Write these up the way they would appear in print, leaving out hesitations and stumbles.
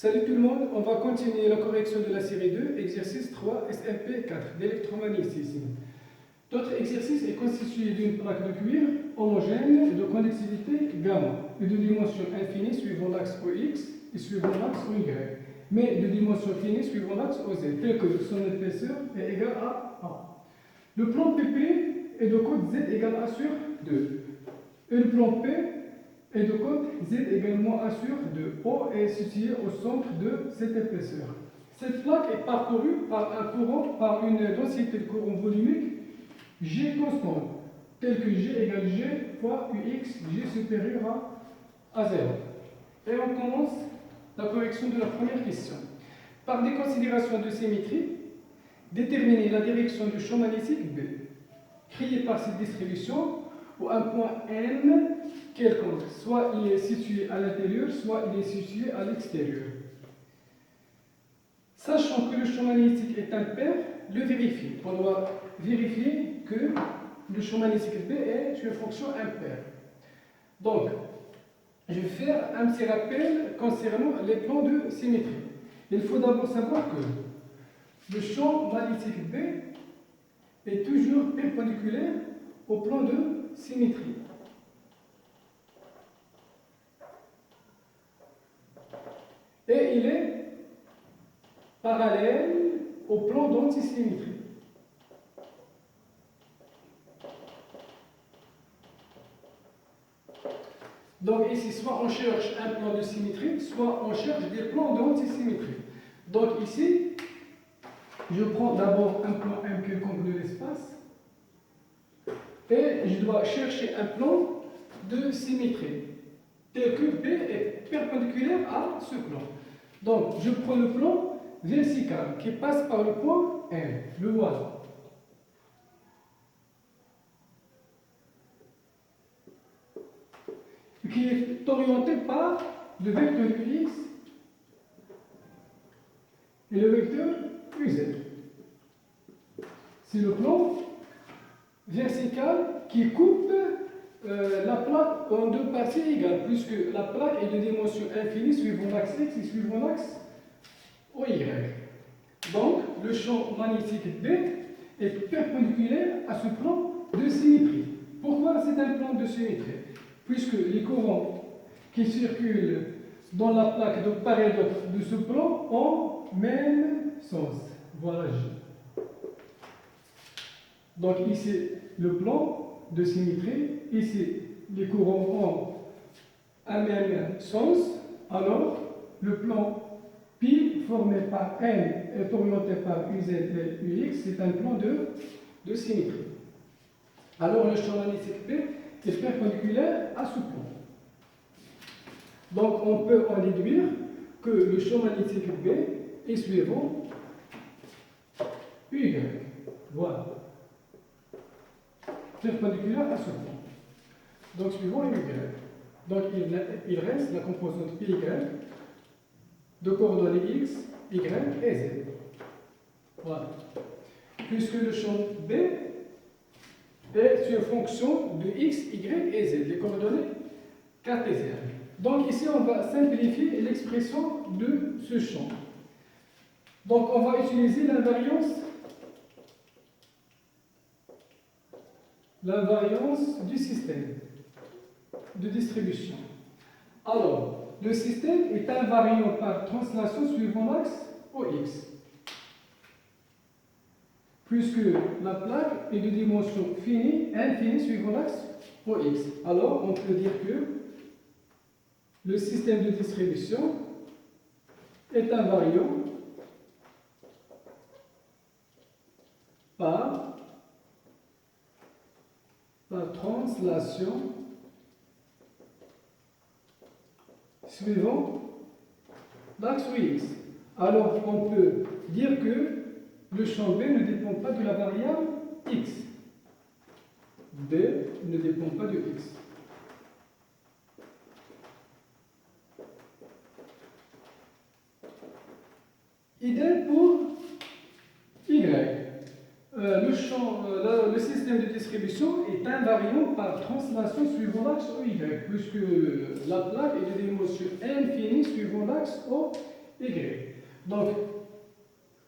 Salut tout le monde, on va continuer la correction de la série 2, exercice 3 SMP4 d'électromagnétisme. Notre exercice est constitué d'une plaque de cuir homogène de conductivité gamma et de dimension infinie suivant l'axe OX et suivant l'axe OY, mais de dimension finie suivant l'axe OZ, tel que son épaisseur est égale à A. Le plan PP est de code Z égale A sur 2. Et le plan P est de code Z également A sur 2. O est situé au centre de cette épaisseur. Cette plaque est parcourue par un courant, par une densité de courant volumique G constante, tel que G égale G fois UX, G supérieur à 0. Et on commence la correction de la première question. Par des considérations de symétrie, déterminer la direction du champ magnétique B, créé par cette distribution où un point M quelconque, soit il est situé à l'intérieur, soit il est situé à l'extérieur. Sachant que le champ magnétique est impair, le vérifier. On doit vérifier que le champ magnétique B est une fonction impaire. Donc, je vais faire un petit rappel concernant les plans de symétrie. Il faut d'abord savoir que le champ magnétique B est toujours perpendiculaire au plan de symétrie. Et il est parallèle au plan d'antisymétrie. Donc ici, soit on cherche un plan de symétrie, soit on cherche des plans d'antisymétrie. Donc ici, je prends d'abord un plan M quelconque de l'espace et je dois chercher un plan de symétrie tel que B est perpendiculaire à ce plan. Donc je prends le plan vertical qui passe par le point M, le voilà. Qui est orienté par le vecteur UX et le vecteur UZ. C'est le plan vertical qui coupe la plaque en deux parties égales, puisque la plaque est de dimension infinie suivant l'axe X et suivant l'axe OY. Donc, le champ magnétique B est perpendiculaire à ce plan de symétrie. Pourquoi c'est un plan de symétrie? Puisque les courants qui circulent dans la plaque de part et d'autre de ce plan ont même sens. Voilà J. Donc ici, le plan de symétrie, ici, les courants ont un même sens, alors le plan pi formé par N est orienté par UZ et UX, c'est un plan de symétrie. Alors le champ magnétique P est perpendiculaire à ce plan. Donc on peut en déduire que le champ magnétique B est suivant UY. Voilà. Perpendiculaire à ce plan. Donc suivant UY. Donc il reste la composante PY de coordonnées X, Y et Z. Voilà. Puisque le champ B est une fonction de X, Y et Z, les coordonnées cartésiennes. Donc ici, on va simplifier l'expression de ce champ. Donc on va utiliser l'invariance du système de distribution. Alors, le système est invariant par translation suivant l'axe OX. Puisque la plaque est de dimension finie, infinie suivant l'axe OX. Alors, on peut dire que le système de distribution est invariant par translation suivant l'axe OX. Alors, on peut dire que le champ B ne dépend pas de la variable X. B ne dépend pas de X. Idem pour Y. Le système de distribution est invariant par translation suivant l'axe OY, puisque la plaque est de dimension infinie suivant l'axe OY. Y. Donc,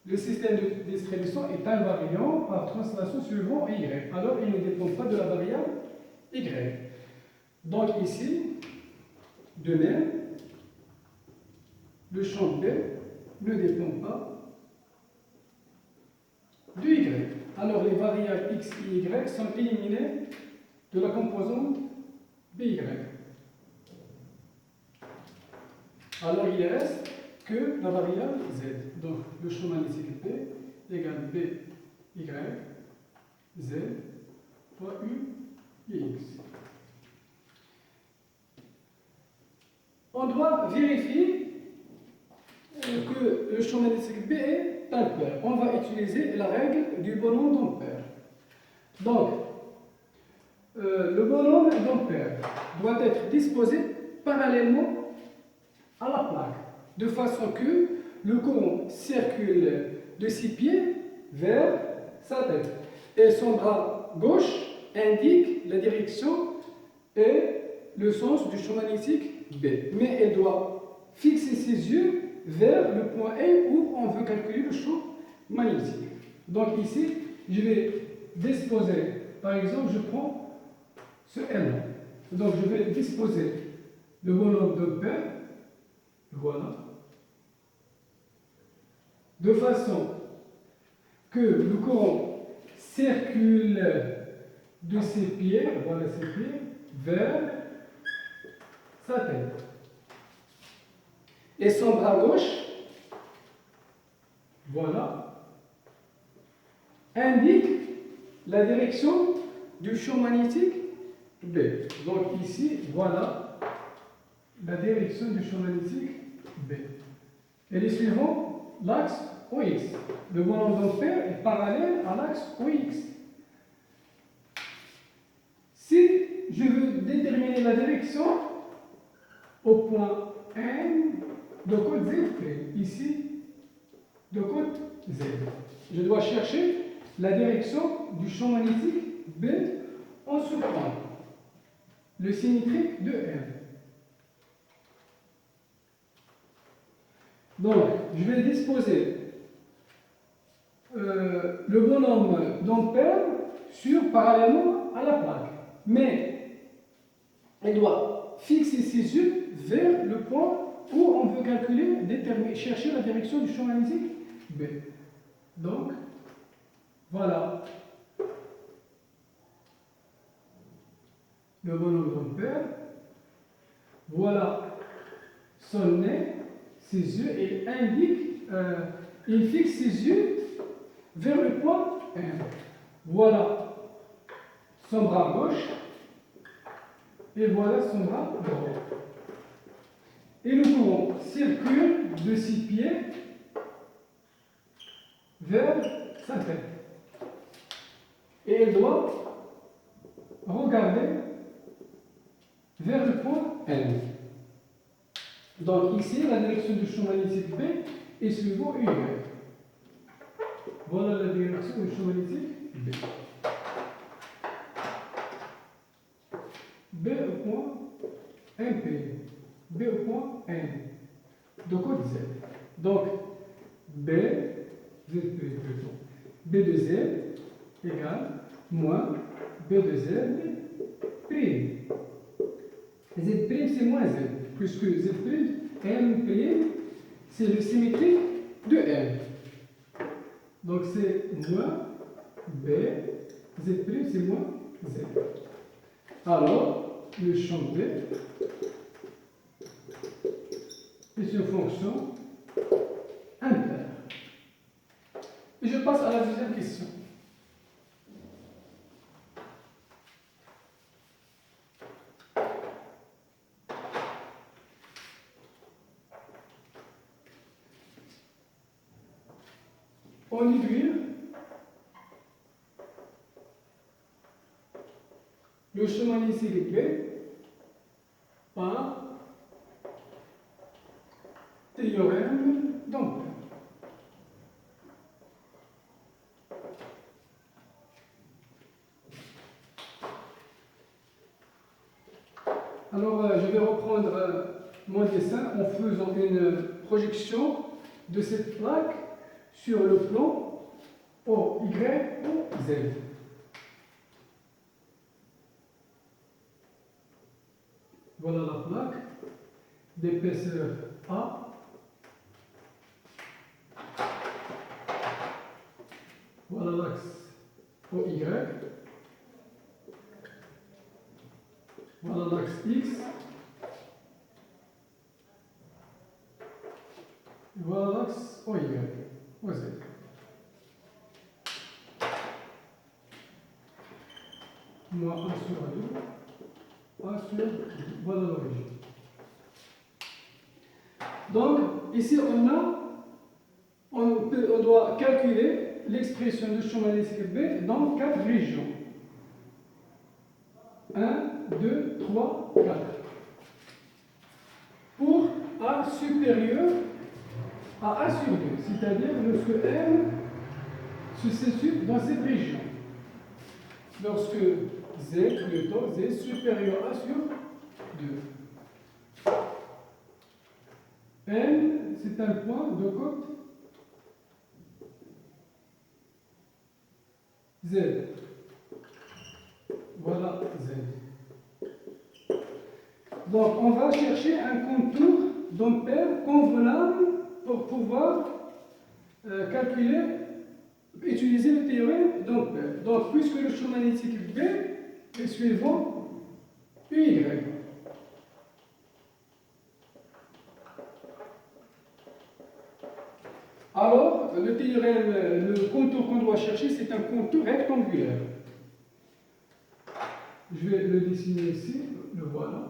le système de distribution est invariant par translation suivant Y. Alors, il ne dépend pas de la variable Y. Donc, ici, de même, le champ B ne dépend pas de Y. Alors, les variables X et Y sont éliminées de la composante BY. Alors, il ne reste que la variable Z. Donc, le champ magnétique B égale BY, Z fois U et X. On doit vérifier que le champ magnétique B est impair. On va utiliser la règle du bonhomme d'Ampère. Donc, le bonhomme d'Ampère doit être disposé parallèlement à la plaque, de façon que le courant circule de 6 pieds vers sa tête. Et son bras gauche indique la direction et le sens du champ magnétique B. Mais elle doit fixer ses yeux vers le point A où on veut calculer le champ magnétique. Donc ici, je vais disposer, par exemple, je prends ce M. Donc je vais disposer le bonhomme d'Ampère, voilà, de façon que le courant circule de ses pieds, voilà ses pieds, vers sa tête. Et son bras gauche, voilà, indique la direction du champ magnétique B. Donc ici, voilà la direction du champ magnétique B. Et les suivants, l'axe OX. Le bonhomme d'Ampère est parallèle à l'axe OX. Si je veux déterminer la direction au point N de côte Z', ici, de côte Z, je dois chercher la direction du champ magnétique B en ce point, le symétrique de M. Donc, je vais disposer le bonhomme d'Ampère parallèlement à la plaque. Mais elle doit fixer ses yeux vers le point où on veut calculer, chercher la direction du champ magnétique B. Donc, voilà le bonhomme d'Ampère. Voilà son nez, ses yeux, et il fixe ses yeux vers le point M. Voilà son bras gauche et voilà son bras droit. Et le courant circule de 6 pieds vers sa tête. Et elle doit regarder vers le point N. Donc ici, la direction du champ magnétique B est suivant Y. Voilà la direction du champ magnétique B. B au point MP. B au point N. De côte Z. Donc, B de Z égale moins B de Z prime. Z prime c'est moins Z, puisque Z prime, M prime, c'est le symétrique de M. Donc c'est moins B, Z prime c'est moins Z. Alors, le champ B est une fonction impaire. Et je passe à la deuxième question. On aiguille le champ magnétique B par théorème d'Ampère. Alors, je vais reprendre mon dessin en faisant une projection de cette plaque sur le plan O, Y ou Z. Voilà la plaque d'épaisseur A. Voilà l'axe OY. Voilà l'axe X. Voilà l'axe OY, OZ. Moi, 1 sur 2, 1 sur 2. Voilà l'origine. Donc, ici, on doit calculer l'expression de champ magnétique B dans 4 régions. 1, 2, 3, 4. Pour A supérieur à A sur 2, c'est-à-dire lorsque M se situe dans cette région. Lorsque Z, plutôt, Z supérieur à A sur 2. M, c'est un point de côte Z. Voilà Z. Donc, on va chercher un contour d'ampère convenable pour pouvoir calculer, utiliser le théorème d'ampère. Donc, puisque le champ magnétique B est suivant UY. Alors, le théorème, le contour qu'on doit chercher, c'est un contour rectangulaire. Je vais le dessiner ici, le voilà.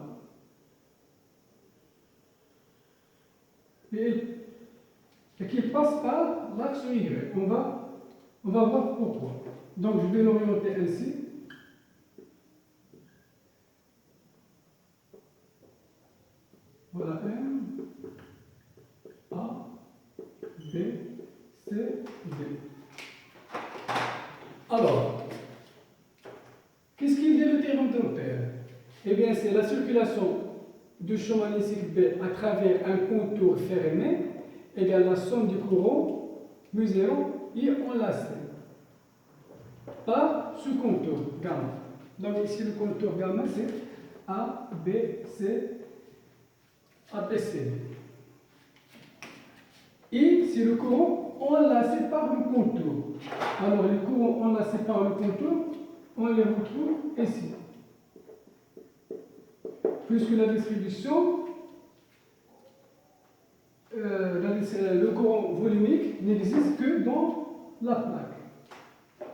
Et qu'il passe par l'axe Y. On va voir pourquoi. Donc, je vais l'orienter ainsi. Voilà M, A, B, C, D. Alors, qu'est-ce qu'il dit le théorème d'ampère? Eh bien, c'est la circulation du champ magnétique B à travers un contour fermé égale la somme du courant mu0 I enlacé par ce contour gamma. Donc ici le contour gamma c'est A, B, C, A, B, C. I c'est le courant enlacé par le contour. Alors les courants enlacés par le contour, on les retrouve ici. Puisque la distribution, le courant volumique n'existe que dans la plaque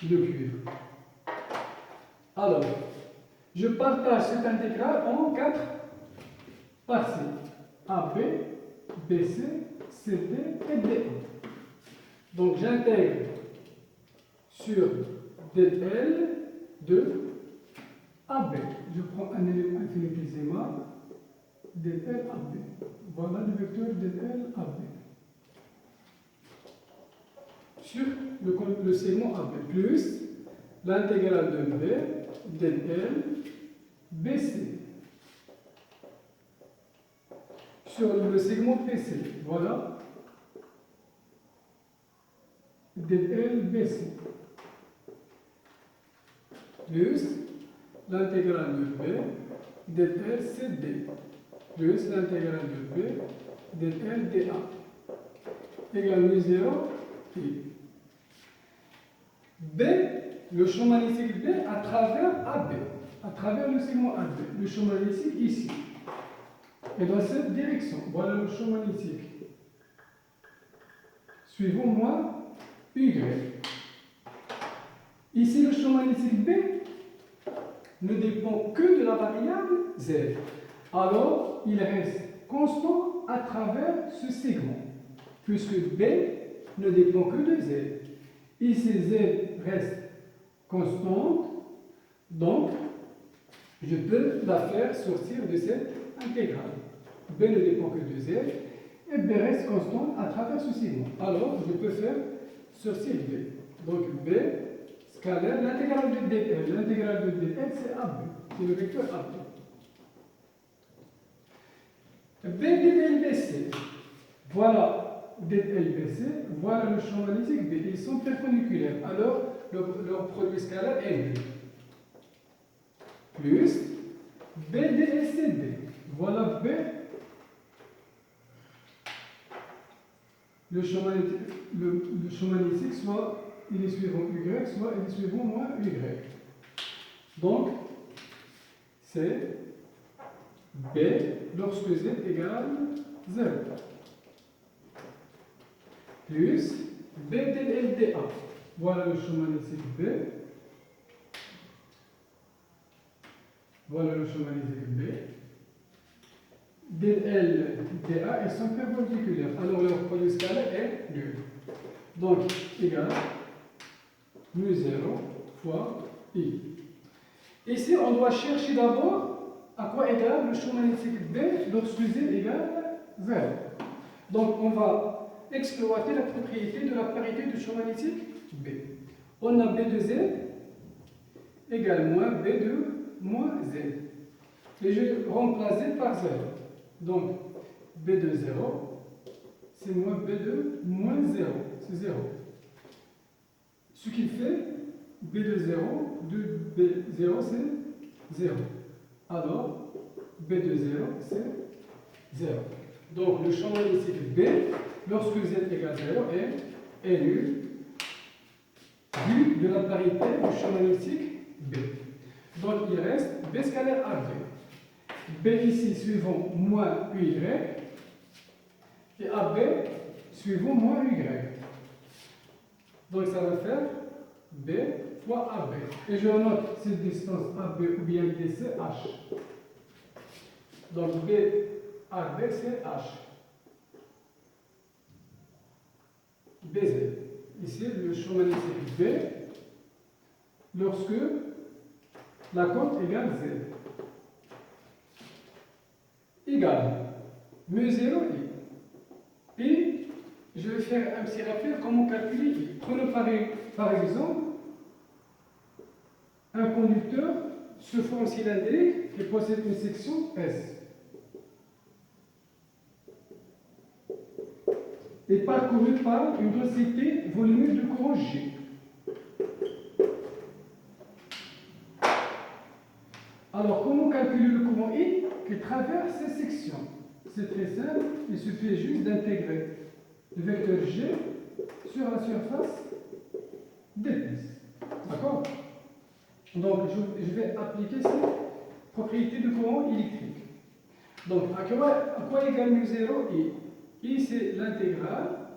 de cuivre. Alors, je partage cette intégrale en 4 parties. AB, BC, CD et DE. Donc j'intègre sur DL de AB. Je prends un élément infinitésimal, DL AB. Voilà le vecteur DL AB. Sur le segment AB, plus l'intégrale de B, DL, BC. Sur le segment PC, voilà DL, BC. Plus l'intégrale de B, dl CD, plus l'intégrale de B, dl dA, égale mu0 I. B, le champ magnétique B à travers AB, à travers le segment AB, le champ magnétique ici, et dans cette direction, voilà le champ magnétique. Suivons moi Y. Ici, le champ magnétique B ne dépend que de la variable Z. Alors, il reste constant à travers ce segment, puisque B ne dépend que de Z. Ici, Z reste constante, donc je peux la faire sortir de cette intégrale. B ne dépend que de Z, et B reste constante à travers ce segment. Alors, je peux faire sortir B. Donc, B scalaire, l'intégrale de dl. L'intégrale de dl, c'est AB. C'est le vecteur AB. BDLBC. Voilà DLBC, voilà le champ magnétique B. Ils sont perpendiculaires. Alors, leur produit scalaire est B. Plus BDLCD. Voilà B. Le champ magnétique, soit il est suivant Y, soit il est suivant moins Y. Donc, c'est B lorsque Z égale 0. Plus B del LDA. Voilà le champ magnétique B. Voilà le champ magnétique B. Del LDA, ils sont perpendiculaires. Alors leur produit scalaire est nul. Donc, égal mu0 fois I. Ici, on doit chercher d'abord à quoi égale le champ magnétique B lorsque Z égale 0. Donc, on va exploiter la propriété de la parité du champ magnétique B. On a B de Z égale moins B de moins Z. Et je remplace Z par 0. Donc, B de 0, c'est moins B de moins 0. C'est 0. Ce qui fait B de 0, de B0, c'est 0. Alors, B de 0, c'est 0. Donc, le champ magnétique B, lorsque Z égale 0, est nul, vu de la parité du champ magnétique B. Donc, il reste B scalaire AB. B ici suivant moins UY, et AB suivant moins Y. Donc, ça va faire B fois AB. Et je note cette distance AB ou bien DC H. Donc, B AB, c'est H. BZ. Ici, le champ magnétique B, lorsque la cote égale Z. Égale mu0 I. Et je vais faire un petit rappel comment calculer I. Prenons par exemple un conducteur sous forme cylindrique qui possède une section S. Et parcouru par une densité volumique de courant G. Alors, comment calculer le courant I qui traverse ces sections? C'est très simple, il suffit juste d'intégrer le vecteur G sur la surface ds. D'accord? Donc, je vais appliquer cette propriété de courant électrique. Donc, à quoi égale mu0 I? I, c'est l'intégrale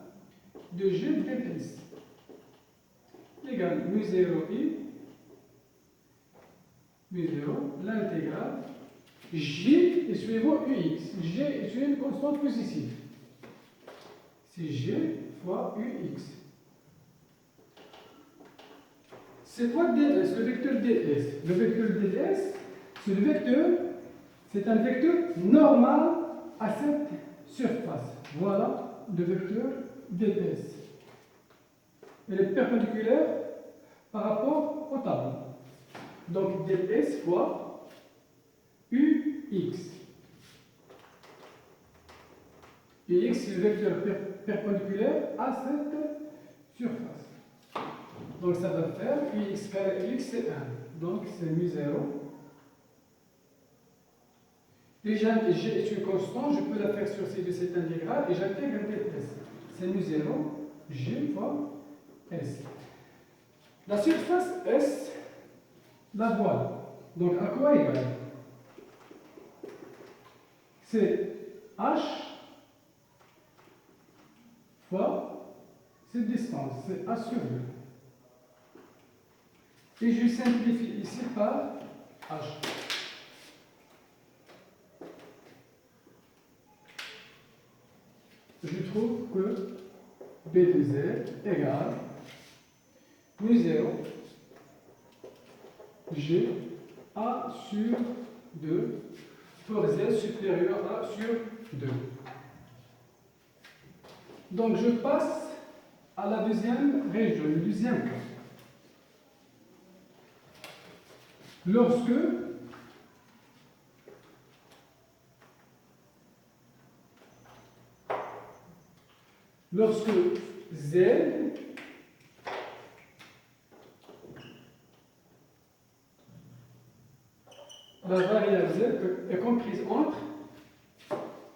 de G ds. Égale mu0 I, mu0, l'intégrale J est suivant UX. G est une constante positive. C'est G fois UX. C'est quoi ds? Le vecteur ds. Le vecteur ds, c'est le vecteur, c'est un vecteur normal à cette surface. Voilà le vecteur ds. Elle est perpendiculaire par rapport au tableau. Donc ds fois UX. UX, c'est le vecteur perpendiculaire à cette surface. Donc ça va faire UX carré UX, c'est 1. Donc c'est mu0. Déjà, G est une constante, je peux la faire sur C de cette intégrale et j'intègre un ds. C'est mu0, G fois S. La surface S, la voile. Donc à quoi égale? C'est H fois cette distance, c'est A sur 2. Et je simplifie ici par H. Je trouve que B de Z égale mu0 G A sur 2 pour Z supérieur à sur 2. Donc je passe à la deuxième région, le deuxième cas. Lorsque lorsque Z la variable Z est comprise entre,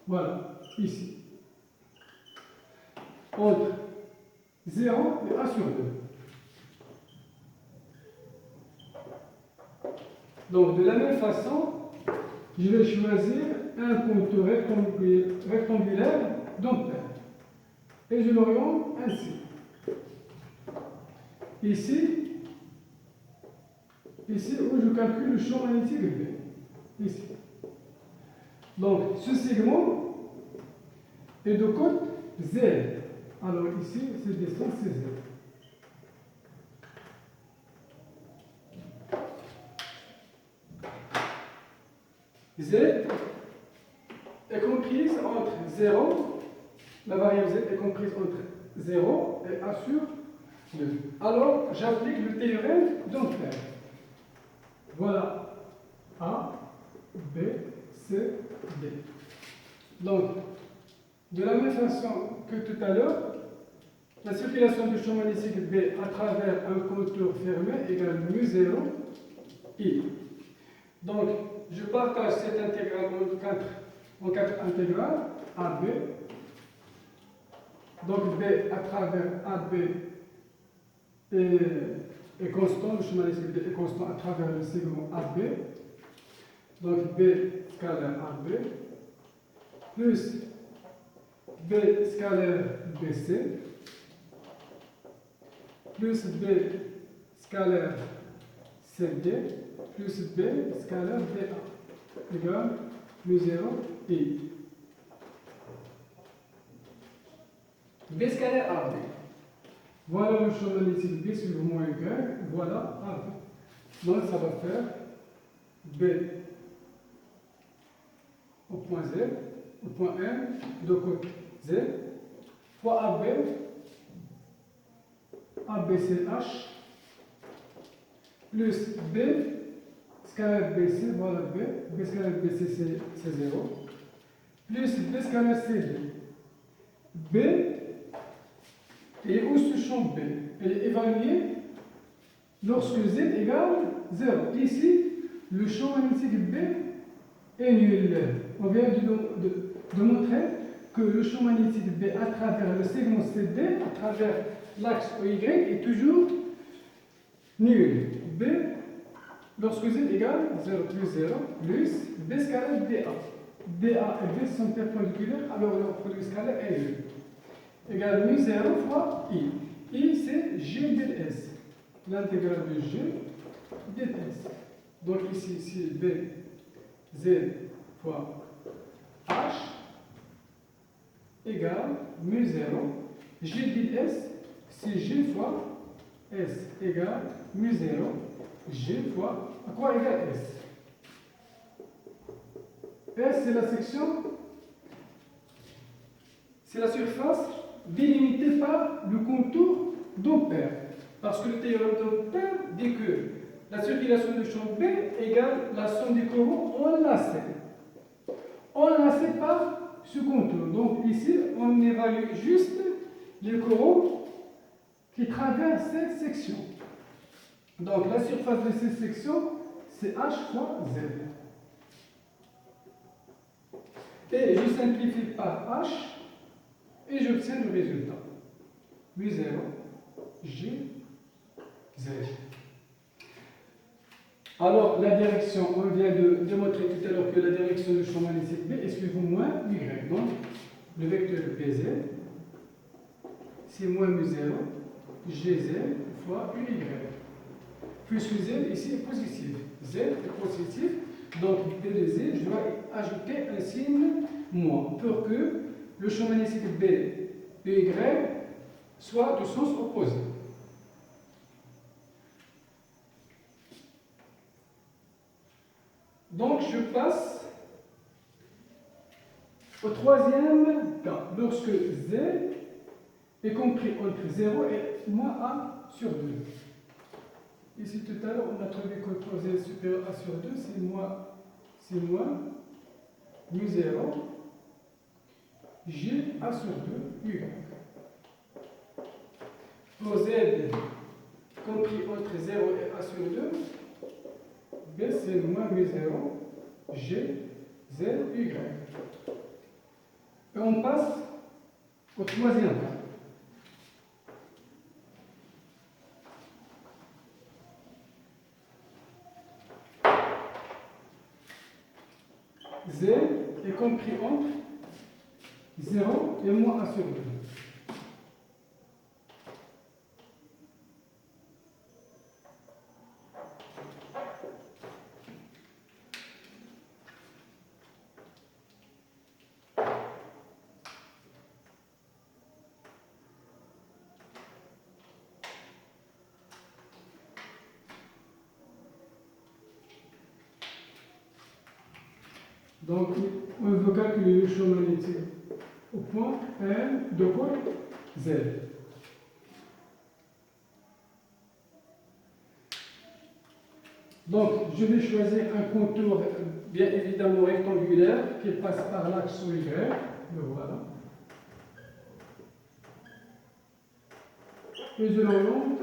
voilà, ici, entre 0 et A sur 2. Donc, de la même façon, je vais choisir un contour rectangulaire d'ampère. Et je l'oriente ainsi. Ici où je calcule le champ magnétique B. Ici. Donc, ce segment est de côte Z. Alors, ici, cette distance, c'est Z. Z est comprise entre 0, la variable Z est comprise entre 0 et A sur 2. Alors, j'applique le théorème d'Ampère. Voilà A, B, C, D. Donc, de la même façon que tout à l'heure, la circulation du champ magnétique B à travers un contour fermé égale μ0 I. Donc, je partage cette intégrale en 4 intégrales, AB. Donc, B à travers AB est constant, le champ magnétique B est constant à travers le segment AB. Donc, B scalaire AB, plus B scalaire BC, plus B scalaire CD, plus B scalaire BA, égale μ0 I. B scalaire AB. Voilà le champ magnétique B sur moins Y, voilà AB. Donc ça va faire B au point Z, au point M, de côté Z, fois AB, ABCH, plus B, scalaire BC, voilà B scalaire BC c'est 0, plus B scalaire CD. B, et où ce champ B? Elle est évaluée lorsque Z égale 0. Ici, le champ magnétique B est nul. On vient de montrer que le champ magnétique B à travers le segment CD, à travers l'axe OY, est toujours nul. B, lorsque Z égale 0 plus 0, plus B scalaire DA. DA et B sont perpendiculaires, alors leur produit scalaire est nul. Égale μ0 fois I. I, c'est G ds. L'intégrale de G ds. Donc ici, c'est B, Z fois H égale μ0. G ds, c'est G fois S égale μ0. G fois, à quoi égale S? S, c'est la section, c'est la surface délimitée par le contour d'Ampère. Parce que le théorème d'Ampère dit que la circulation du champ B égale la somme des coraux enlacés. Enlacés par ce contour. Donc ici, on évalue juste les coraux qui traversent cette section. Donc la surface de cette section, c'est H fois Z. Et je simplifie par H et j'obtiens le résultat. μ0, G, Z. Alors, la direction, on vient de démontrer tout à l'heure que la direction du champ magnétique B est suivant moins Y. Donc, le vecteur BZ, c'est moins μ0, GZ fois Y. Puisque Z ici est positif. Z est positif, donc B de Z, je dois ajouter un signe moins pour que le champ magnétique B de Y soit de sens opposé. Donc je passe au troisième cas, lorsque Z est compris entre 0 et moins A sur 2. Ici tout à l'heure, on a trouvé que Z est supérieur à A sur 2, c'est moins μ0, G A sur 2, Y. fois Z compris entre 0 et A sur 2, B c'est moins mu0, G, Z, Y. Et on passe au troisième cas. Z est compris entre 0 et moins A sur 2. Donc, on veut calculer le champ magnétique au point L de quoi Z. Donc, je vais choisir un contour bien évidemment rectangulaire qui passe par l'axe Y. Le voilà. Et je l'oriente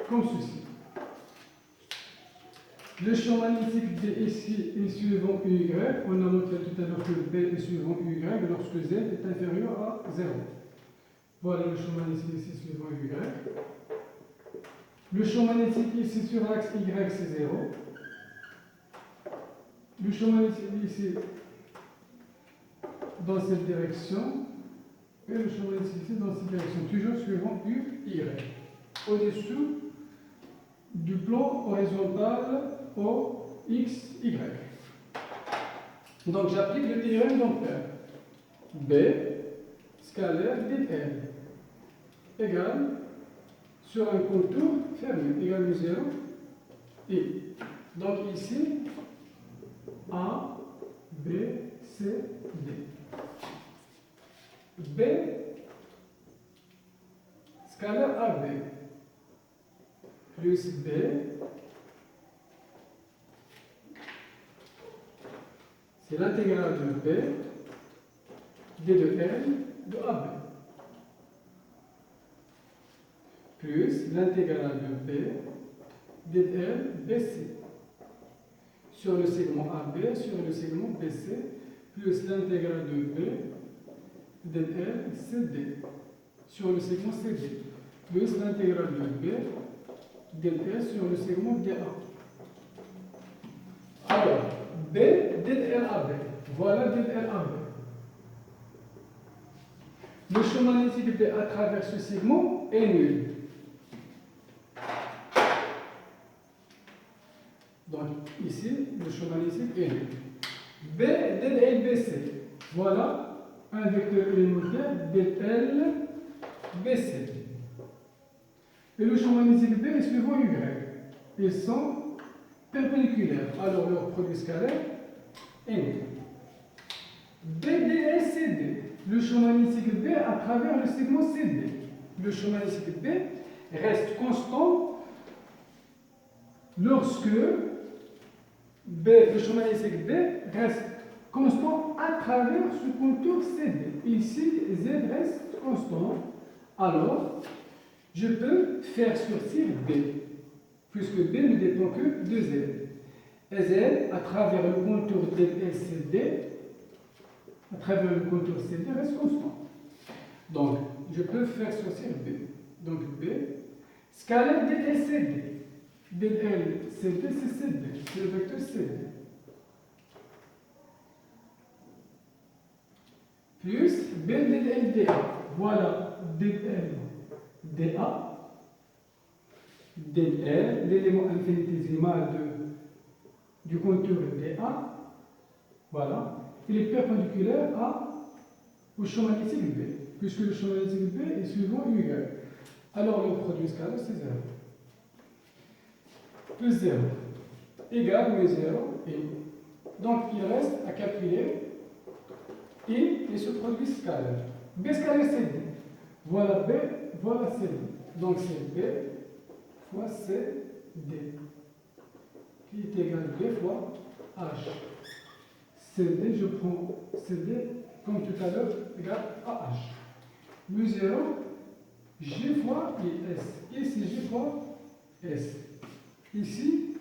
comme ceci. Le champ magnétique D ici est suivant UY. On a montré tout à l'heure que B est suivant UY lorsque Z est inférieur à 0. Voilà le champ magnétique ici suivant UY. Le champ magnétique ici sur l'axe Y c'est 0. Le champ magnétique ici dans cette direction. Et le champ magnétique ici dans cette direction. Toujours suivant UY. Au-dessous du plan horizontal au X, Y. Donc j'applique le théorème d'Ampère. B scalaire dl égale sur un contour fermé égale 0 I. Donc ici A, B, C, D. B scalaire AB plus B c'est l'intégrale de B d de L de AB plus l'intégrale de B d de L BC sur le segment AB sur le segment BC plus l'intégrale de B d de L CD sur le segment CD plus l'intégrale de B d de L sur le segment DA. Alors, B, d de L AB. Voilà d de L AB. Le champ magnétique B à travers ce segment est nul. Donc, ici, le champ magnétique est nul. B, d de L BC. Voilà un vecteur élémentaire d de L BC. Et le champ magnétique B est suivant Y. Ils sont perpendiculaires. Alors, leur produit scalaire est nul. BDLCD, le champ magnétique B à travers le segment CD. Le champ magnétique B reste constant lorsque le champ magnétique B reste constant à travers ce contour CD. Ici, Z reste constant. Alors, je peux faire sortir B, puisque B ne dépend que de Z. Et Z, à travers le contour DLCD, à travers le contour CD reste constant. Donc, je peux faire sortir B. Donc, B, scalaire DLCD. DLCD, c'est CD. C'est le vecteur CD. Plus B DLDA. Voilà DLDA. DL, l'élément infinitésimal du contour DA. Voilà. Il est perpendiculaire au champ magnétique B, puisque le champ magnétique B est suivant UY. Alors le produit scalaire c'est 0. Plus 0 égale mu 0 et donc il reste à calculer I et ce produit scalaire. B scalaire c'est D. Voilà B, voilà CD. Donc c'est B fois CD qui est égal à B fois H. CD, je prends CD comme tout à l'heure, égale à H. Mu 0 G fois IS. Ici, G fois S. Ici,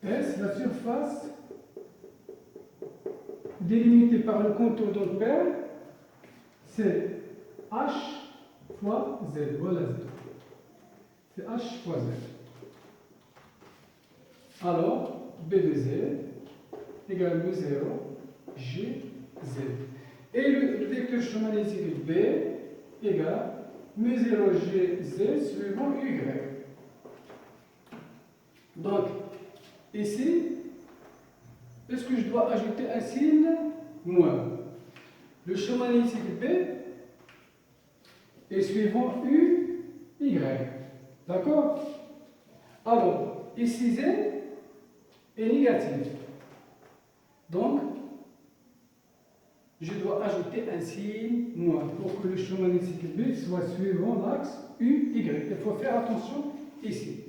S, la surface délimitée par le contour d'ampère, c'est H fois Z. Voilà Z. C'est H fois Z. Alors, B de Z égale mu0 G Z. Et le vecteur champ magnétique B égale mu0 G Z suivant Y. Donc, ici, est-ce que je dois ajouter un signe moins? Le champ magnétique B est suivant U, Y. D'accord? Alors, ici Z est négatif. Donc, je dois ajouter un signe moins pour que le champ magnétique B soit suivant l'axe U, Y. Il faut faire attention ici.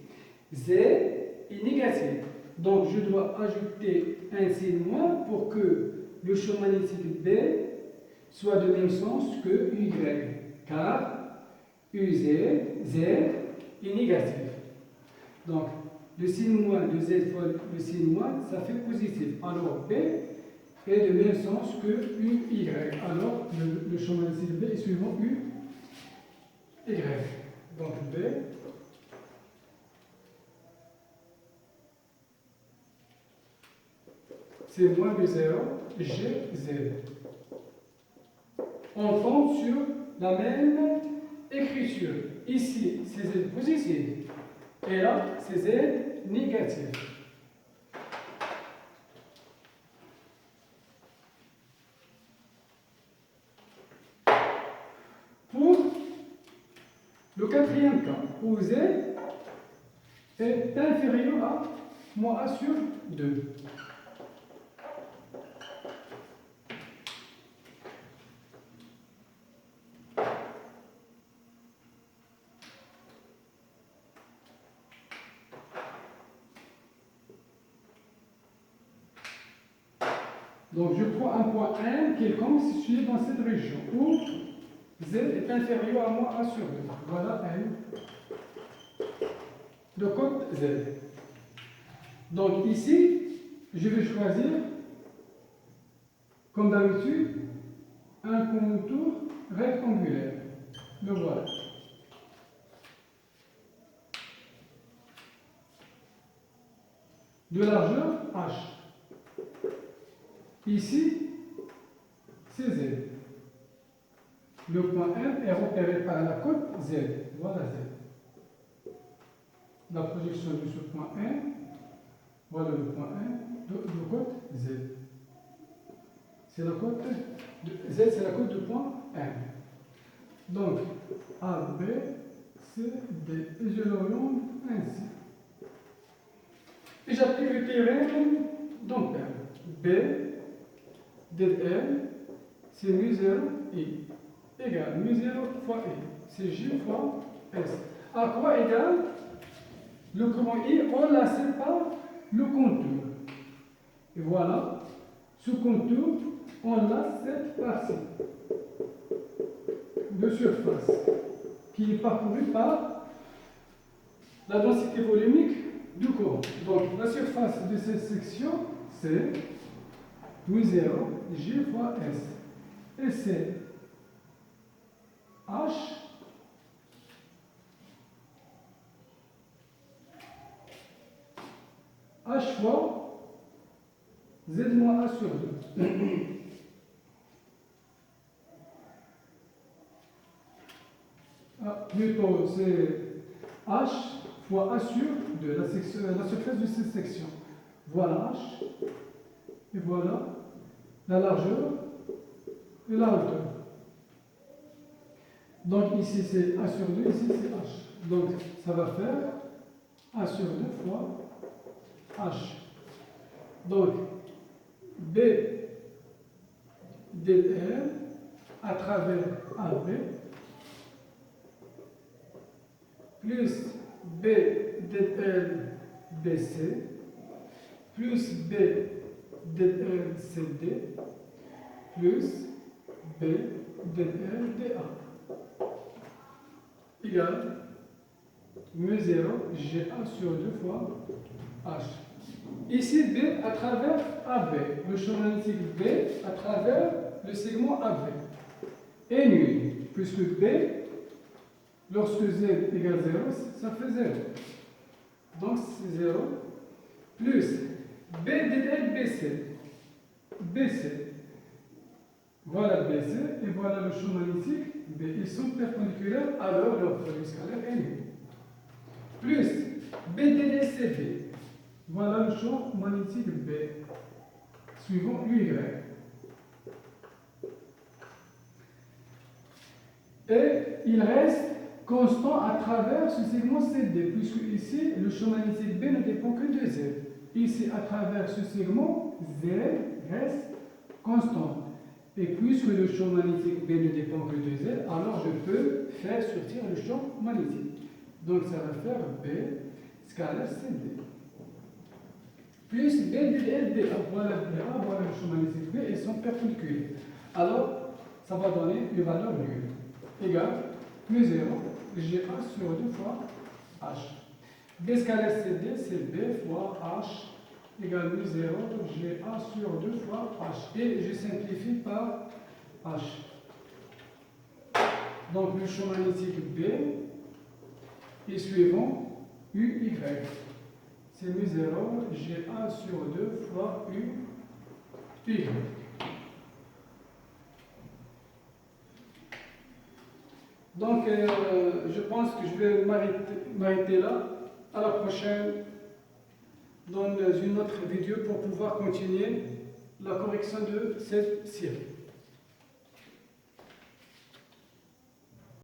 Z est négatif. Donc, je dois ajouter un signe moins pour que le champ magnétique B soit de même sens que Y. Car UZ, Z est négatif. Donc, le signe moins de Z fois le signe moins, ça fait positif. Alors, B est de même sens que UY. Alors, le champ magnétique B est suivant UY. Donc, B c'est moins B0, GZ. On tombe sur la même écriture. Ici, c'est Z positif. Et là, c'est Z négatif. Pour le quatrième cas, où Z est inférieur à moins A sur 2. Donc, je prends un point M quelconque situé dans cette région où Z est inférieur à moins A sur 2. Voilà M de côte Z. Donc, ici, je vais choisir, comme d'habitude, un contour rectangulaire. Le voilà. De largeur H. Ici, c'est Z. Le point M est repéré par la côte Z. Voilà Z. La projection de ce point M, voilà le point M de côte Z. C'est la côte de Z, c'est la côte du point M. Donc, A, B, C, D. Et je l'oriente ainsi. Et j'applique le théorème d'Ampère. B dl, c'est mu0 I égale mu0 fois I. C'est J fois S. À quoi égale le courant I enlacé par le contour. Et voilà, ce contour enlace cette partie de surface qui est parcourue par la densité volumique du courant. Donc, la surface de cette section, c'est mu0 J fois S. Et c'est H fois Z moins A sur 2. Plutôt, c'est H fois A sur 2, la surface de cette section. Voilà H, et voilà la largeur et la hauteur. Donc ici c'est A sur 2, ici c'est H. Donc ça va faire A sur 2 fois H. Donc B dl à travers AB plus B dl BC plus B dl CD plus B dl DA. égale mu0 GA sur 2 fois H. Ici, B à travers AB, le champ magnétique B à travers le segment AB est nul, puisque B, lorsque Z égale 0, ça fait 0. Donc c'est 0, plus B DL BC. BC. Voilà BC, et voilà le champ magnétique B. Ils sont perpendiculaires, alors leur produit scalaire est nul. Plus BDD CB. Voilà le champ magnétique B, suivant UY. Et il reste constant à travers ce segment CD, puisque ici, le champ magnétique B ne dépend que de Z. Ici, à travers ce segment, Z reste constant. Et puisque le champ magnétique B ne dépend que de Z, alors je peux faire sortir le champ magnétique. Donc ça va faire B scalaire CD. Plus B de DA, voilà DA, voilà le champ magnétique B, ils sont perpendiculaires. Alors, ça va donner une valeur nulle. Égale mu 0, GA sur 2 fois H. B scalaire CD, c'est B fois H égale mu 0, GA sur 2 fois H. Et je simplifie par H. Donc le champ magnétique B est suivant UY. C'est mu 0, GA sur 2 fois UY. Donc, je pense que je vais m'arrêter là. À la prochaine, dans une autre vidéo pour pouvoir continuer la correction de cette série.